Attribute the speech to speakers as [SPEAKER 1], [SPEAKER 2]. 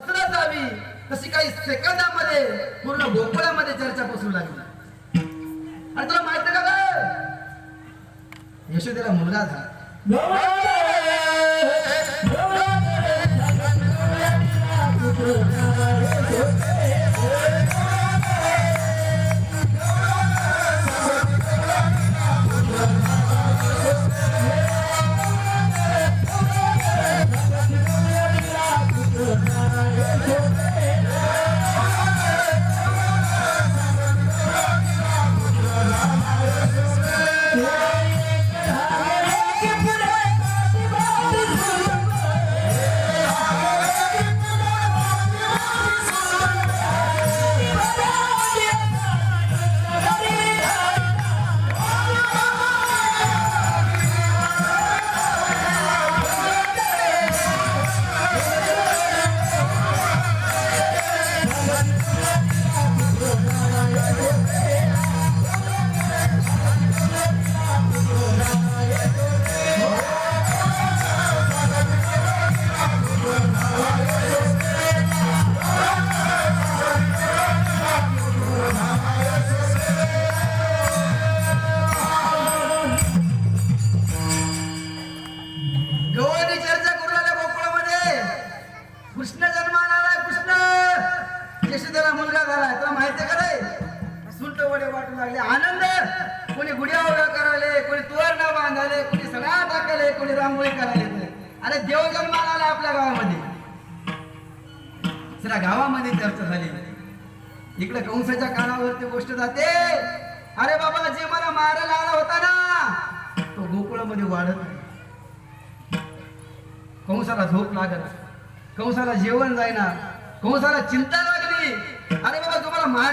[SPEAKER 1] जावी तशी काही सेकंदामध्ये पूर्ण गोकुळामध्ये चर्चा पसरू लागली. आणि तुला माहित का यशोदेला मुलगा झाला. कृष्ण जन्माला आला. कृष्ण यशोदेला मुलगा झाला. तुला माहिती आहे का रे? सुंट वडे वाटू लागले. आनंद. कोणी गुढ्या उभ्या करायले, कोणी तुवरणा बांधाले, कोणी सडा टाकाले, कोणी रांगोळी करायले. अरे देव जन्माला आला आपल्या गावामध्ये. सगळ्या गावामध्ये चर्चा झाली. इकडे कंसाच्या कानावरती गोष्ट जाते. अरे बाबा, जे मला मारायला आला होता ना तो गोकुळामध्ये वाढत नाही. कंसाला झोप लागत, कंसाला जेवण जायना, कंसाला चिंता लागली. अरे बाबा, तुम्हाला मार